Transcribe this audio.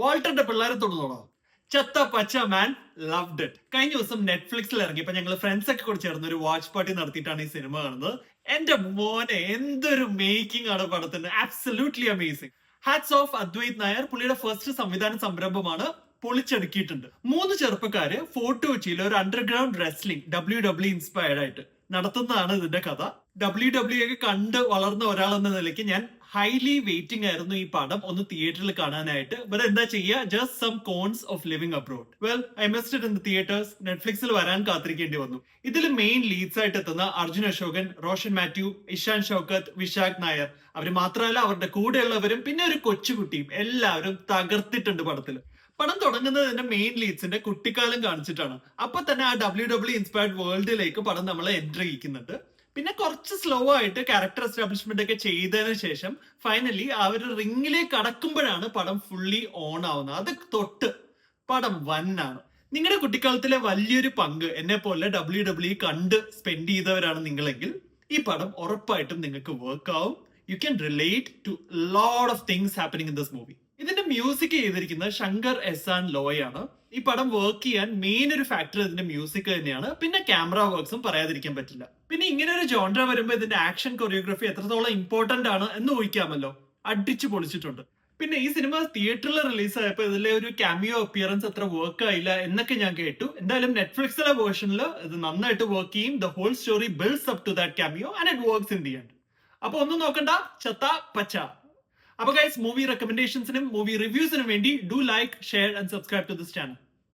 വാൾട്ടറിന്റെ പിള്ളേരെ തൊടുന്നോളോ? ചത്ത പച്ച മാൻ, ലവ്ഡ് ഇറ്റ്. കഴിഞ്ഞ ദിവസം നെറ്റ്ഫ്ലിക്സിൽ ഇറങ്ങിയപ്പോ ഞങ്ങൾ ഫ്രണ്ട്സ് ഒക്കെ കൂടി ചേർന്ന് ഒരു വാച്ച് പാർട്ടി നടത്തിയിട്ടാണ് ഈ സിനിമ കാണുന്നത്. എന്റെ മോനെ എന്തൊരു മേക്കിംഗ് ആണ് പടത്തിന്, absolutely amazing. Hats off Advaith Nair. പുള്ളിയുടെ ഫസ്റ്റ് സംവിധാന സംരംഭമാണ്, പൊളിച്ചടുക്കിയിട്ടുണ്ട്. 3 ചെറുപ്പക്കാര് ഫോർട്ട് കൊച്ചിയിൽ ഒരു അണ്ടർഗ്രൗണ്ട് റെസ്ലിംഗ് WWE ഇൻസ്പയർഡ് ആയിട്ട് നടത്തുന്നതാണ് ഇതിന്റെ കഥ. WWE ഒക്കെ കണ്ട് വളർന്ന ഒരാൾ എന്ന നിലയ്ക്ക് ഞാൻ ഹൈലി വെയിറ്റിംഗ് ആയിരുന്നു ഈ പടം ഒന്ന് തിയേറ്ററിൽ കാണാനായിട്ട്. ബട്ട് എന്താ ചെയ്യുക, just some cons of living abroad. Well, I missed it in the theatres. നെറ്റ്ഫ്ലിക്സിൽ വരാൻ കാത്തിരിക്കേണ്ടി വന്നു. ഇതിൽ മെയിൻ ലീഡ്സ് ആയിട്ട് എത്തുന്ന അർജുൻ അശോകൻ, റോഷൻ മാത്യു, ഇഷാൻ ഷൗക്കത്ത്, വിശാഖ് നായർ. അവര് മാത്രമല്ല അവരുടെ കൂടെയുള്ളവരും പിന്നെ ഒരു കൊച്ചുകുട്ടിയും എല്ലാവരും തകർത്തിട്ടുണ്ട് പടത്തിൽ. പടം തുടങ്ങുന്നതിന്റെ മെയിൻ ലീഡ്സിന്റെ കുട്ടിക്കാലം കാണിച്ചിട്ടാണ്. അപ്പൊ തന്നെ ആ WWE ഇൻസ്പയർഡ് വേൾഡിലേക്ക് പടം നമ്മളെ എൻട്രി ചെയ്യിക്കുന്നുണ്ട്. പിന്നെ കുറച്ച് സ്ലോ ആയിട്ട് ക്യാരക്ടർ എസ്റ്റാബ്ലിഷ്മെന്റ് ഒക്കെ ചെയ്തതിനു ശേഷം ഫൈനലി ആ ഒരു റിംഗിലേക്ക് കടക്കുമ്പോഴാണ് പടം ഫുള്ളി ഓൺ ആവുന്നത്. അത് തൊട്ട് പടം വന്നാണ്. നിങ്ങളുടെ കുട്ടിക്കാലത്തിലെ വലിയൊരു പങ്ക് എന്നെ പോലെ WWE കണ്ട് സ്പെൻഡ് ചെയ്തവരാണ് നിങ്ങളെങ്കിൽ ഈ പടം ഉറപ്പായിട്ടും നിങ്ങൾക്ക് വർക്ക് ആവും. You can relate to lot of things happening in this movie. ഇതിന്റെ മ്യൂസിക് ചെയ്തിരിക്കുന്നത് ശങ്കർ എഹ്സാൻ ലോയ് ആണ്. ഈ പടം വർക്ക് ചെയ്യാൻ മെയിൻ ഒരു ഫാക്ടർ ഇതിന്റെ മ്യൂസിക് തന്നെയാണ്. പിന്നെ ക്യാമറ വർക്ക്സും പറയാതിരിക്കാൻ പറ്റില്ല. പിന്നെ ഇങ്ങനെ ഒരു ജോൺഡ്ര വരുമ്പോൾ ഇതിന്റെ ആക്ഷൻ കൊറിയോഗ്രാഫി എത്രത്തോളം ഇമ്പോർട്ടന്റ് ആണ് എന്ന് ഊഹിക്കാമല്ലോ. അടിച്ചു പൊളിച്ചിട്ടുണ്ട്. പിന്നെ ഈ സിനിമ തിയേറ്ററിൽ റിലീസ് ആയപ്പോൾ ഇതിലെ ഒരു ക്യാമിയോ അപ്പിയറൻസ് അത്ര വർക്ക് ആയില്ല എന്നൊക്കെ ഞാൻ കേട്ടു. എന്തായാലും നെറ്റ്ഫ്ലിക്സിലെ വേർഷനിൽ ഇത് നന്നായിട്ട് വർക്ക് ചെയ്യും. The whole story builds up to that cameo and it works in the end. അപ്പൊ ഒന്നും നോക്കണ്ട, ചത്ത പച്ച. അപ്പൊ ഗൈസ്, മൂവി റെക്കമെൻഡേഷൻസിനും മൂവി റിവ്യൂസിനും വേണ്ടി do like, share and subscribe to this channel.